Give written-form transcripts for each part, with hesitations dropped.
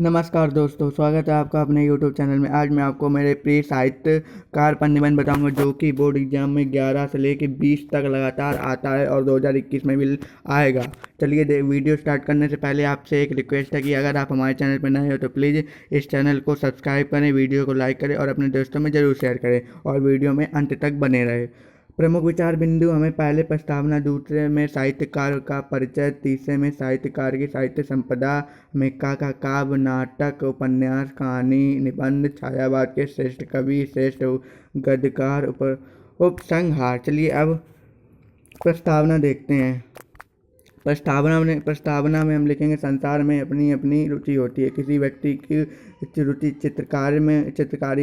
नमस्कार दोस्तों, स्वागत है आपका अपने YouTube चैनल में। आज मैं आपको मेरे प्रिय साहित्यकार पर निबंध बताऊंगा जो कि बोर्ड एग्जाम में 11 से लेकर 20 तक लगातार आता है और 2021 में भी आएगा। चलिए वीडियो स्टार्ट करने से पहले आपसे एक रिक्वेस्ट है कि अगर आप हमारे चैनल पर नए हो तो प्लीज़ इस चैनल को सब्सक्राइब करें, वीडियो को लाइक करें और अपने दोस्तों में ज़रूर शेयर करें और वीडियो में अंत तक बने रहे। प्रमुख विचार बिंदु हमें पहले प्रस्तावना, दूसरे में साहित्यकार का परिचय, तीसरे में साहित्यकार की साहित्य संपदा में का काव्य, नाटक, उपन्यास, कहानी, निबंध, छायावाद के श्रेष्ठ कवि, श्रेष्ठ गद्यकार, उपसंहार। चलिए अब प्रस्तावना देखते हैं। प्रस्तावना में हम लिखेंगे, संसार में अपनी अपनी रुचि होती है। किसी व्यक्ति की रुचि चित्रकारी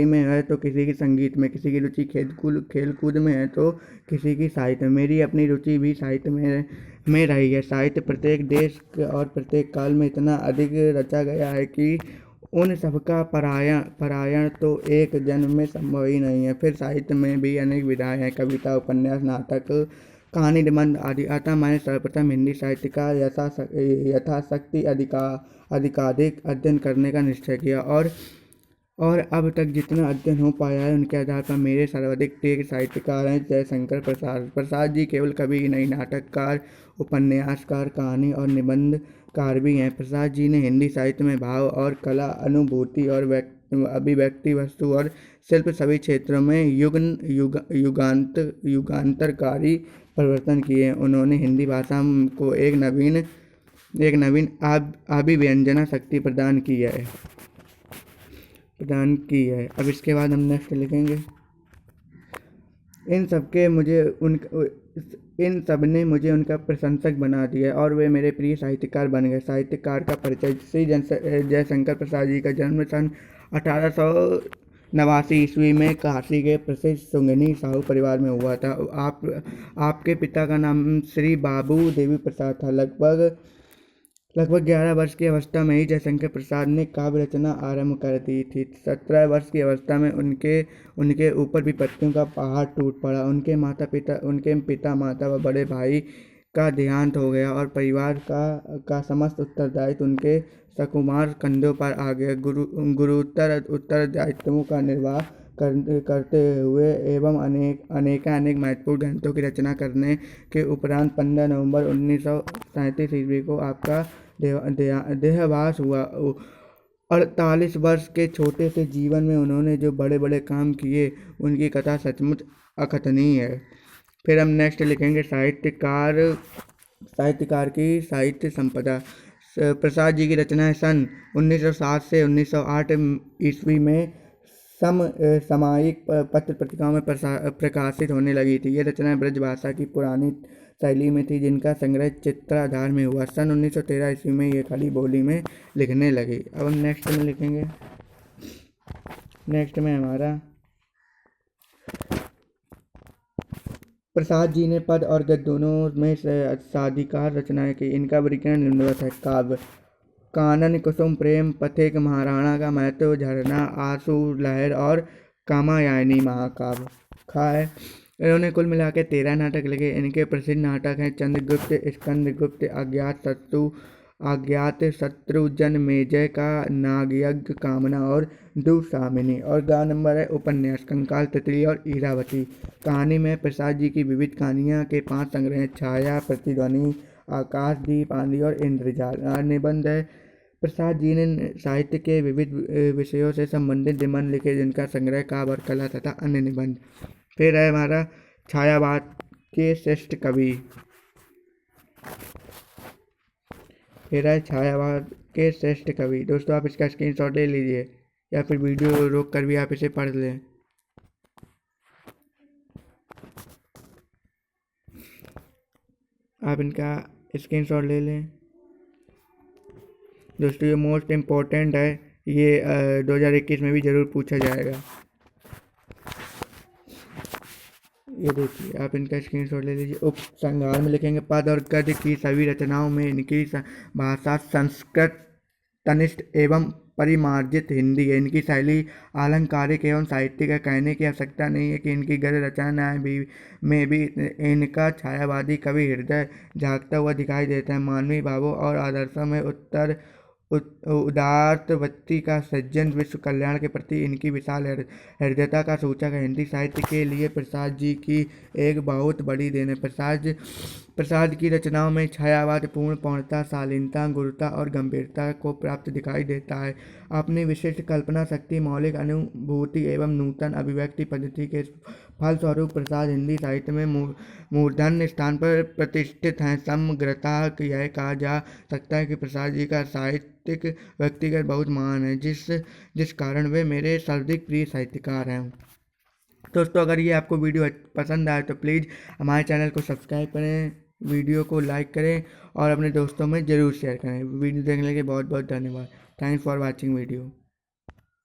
में है तो किसी की संगीत में, किसी की रुचि खेल कूद में है तो किसी की साहित्य में। मेरी अपनी रुचि भी साहित्य में रही है। साहित्य प्रत्येक देश और प्रत्येक काल में इतना अधिक रचा गया है कि उन सबका परायण तो एक जन्म में संभव ही नहीं है। फिर साहित्य में भी अनेक विधाएं हैं, कविता, उपन्यास, नाटक, कहानी, निबंध आदि। अतः मैंने सर्वप्रथम हिंदी साहित्य का यथाशक्ति अधिकाधिक अध्ययन करने का निश्चय किया और अब तक जितना अध्ययन हो पाया है उनके आधार पर मेरे सर्वाधिक प्रिय साहित्यकार हैं जयशंकर प्रसाद। प्रसाद जी केवल कवि ही नहीं, नाटककार, उपन्यासकार, कहानी और निबंधकार भी हैं। प्रसाद जी ने हिंदी साहित्य में भाव और कला, अनुभूति और अभिव्यक्ति, वस्तु और शिल्प सभी क्षेत्रों में युगांतरकारी परिवर्तन किए। उन्होंने हिंदी भाषा को एक नवीन अभिव्यंजना शक्ति प्रदान की है। अब इसके बाद हम नेक्स्ट लिखेंगे, इन सब ने मुझे उनका प्रशंसक बना दिया और वे मेरे प्रिय साहित्यकार बन गए। साहित्यकार का परिचय। श्री जयशंकर प्रसाद जी का जन्म सन 1889 ईस्वी में काशी के प्रसिद्ध सुंगनी साहू परिवार में हुआ था। आपके पिता का नाम श्री बाबू देवी प्रसाद था। लगभग 11 वर्ष की अवस्था में ही जयशंकर प्रसाद ने काव्य रचना आरंभ कर दी थी। 17 वर्ष की अवस्था में उनके ऊपर विपत्तियों का पहाड़ टूट पड़ा। उनके पिता माता व बड़े भाई का देहांत हो गया और परिवार का समस्त उत्तरदायित्व उनके सकुमार कंधों पर आ गया। गुरुतर उत्तरदायित्वों का निर्वाह करते हुए एवं अनेक महत्वपूर्ण ग्रंथों की रचना करने के उपरांत 15 नवंबर 1937 ईस्वी को आपका देहावसान हुआ। 48 वर्ष के छोटे से जीवन में उन्होंने जो बड़े बड़े काम किए उनकी कथा सचमुच अकथनीय है। फिर हम नेक्स्ट लिखेंगे, साहित्यकार की साहित्य संपदा। प्रसाद जी की रचनाएं सन 1907 से 1908 ईस्वी में सामयिक पत्र पत्रिकाओं में प्रकाशित होने लगी थी। ये रचनाएं ब्रजभाषा की पुरानी शैली में थी जिनका संग्रह चित्राधार में हुआ। सन 1913 ईस्वी में ये खड़ी बोली में लिखने लगी। अब हम नेक्स्ट में लिखेंगे, नेक्स्ट में हमारा प्रसाद जी ने पद और गद्य दोनों में साधिकार रचनाएं की। इनका वर्गीकरण निम्नवत है। काव्य: कानन कुसुम, प्रेम पथिक, महाराणा का महत्व, झरना, आंसू लहर और कामायनी महाकाव्य। खा है, इन्होंने कुल मिला के 13 नाटक लिखे। इनके प्रसिद्ध नाटक हैं चंद्रगुप्त, स्कंदगुप्त, अज्ञात शत्रु, जनमेजय का नागयज्ञ, कामना और दुःशामिनी। और गा नंबर है उपन्यास: कंकाल, तितली और इरावती। कहानी में प्रसाद जी की विविध कहानियाँ के 5 संग्रह हैं: छाया, प्रतिध्वनि, आकाशदीप, आंधी और इंद्रजाल। निबंध है, प्रसाद जी ने साहित्य के विविध विषयों से संबंधित निबंध लिखे जिनका संग्रह काव्य और कला तथा अन्य निबंध। फिर है हमारा छायावाद के श्रेष्ठ कवि। दोस्तों आप इसका स्क्रीनशॉट ले लीजिए या फिर वीडियो रोक कर भी आप इसे पढ़ लें। आप इनका स्क्रीनशॉट ले लें। दोस्तों ये मोस्ट इम्पोर्टेंट है, ये 2021 में भी ज़रूर पूछा जाएगा। ये देखिए, आप इनका स्क्रीनशॉट ले लीजिए। उपसंहार में लिखेंगे, पद और गद्य की सभी रचनाओं में इनकी भाषा संस्कृत तनिष्ठ एवं परिमार्जित हिंदी है। इनकी शैली आलंकारिक एवं साहित्यिक है। कहने की आवश्यकता नहीं है कि इनकी गद्य रचनाएं में भी इनका छायावादी कवि हृदय झांकता हुआ दिखाई देता है। मानवीय भावों और आदर्शों में उदारवृत्ति का सृजन, विश्व कल्याण के प्रति इनकी विशाल हृदयता का सूचक है। हिंदी साहित्य के लिए प्रसाद जी की एक बहुत बड़ी देन है। प्रसाद की रचनाओं में छायावाद पूर्ण पौर्णता, शालीनता, गुरुता और गंभीरता को प्राप्त दिखाई देता है। अपनी विशिष्ट कल्पना शक्ति, मौलिक अनुभूति एवं नूतन अभिव्यक्ति पद्धति के फलस्वरूप प्रसाद हिंदी साहित्य में मूर्धन्य स्थान पर प्रतिष्ठित हैं। समग्रतः यह कहा जा सकता है कि प्रसाद जी का साहित्यिक व्यक्तिगत बहुत महान है, जिस कारण वे मेरे सर्वाधिक प्रिय साहित्यकार हैं। दोस्तों, अगर ये आपको वीडियो पसंद आए तो प्लीज़ हमारे चैनल को सब्सक्राइब करें, वीडियो को लाइक करें और अपने दोस्तों में ज़रूर शेयर करें। वीडियो देखने के लिए बहुत बहुत धन्यवाद। Thanks for watching video.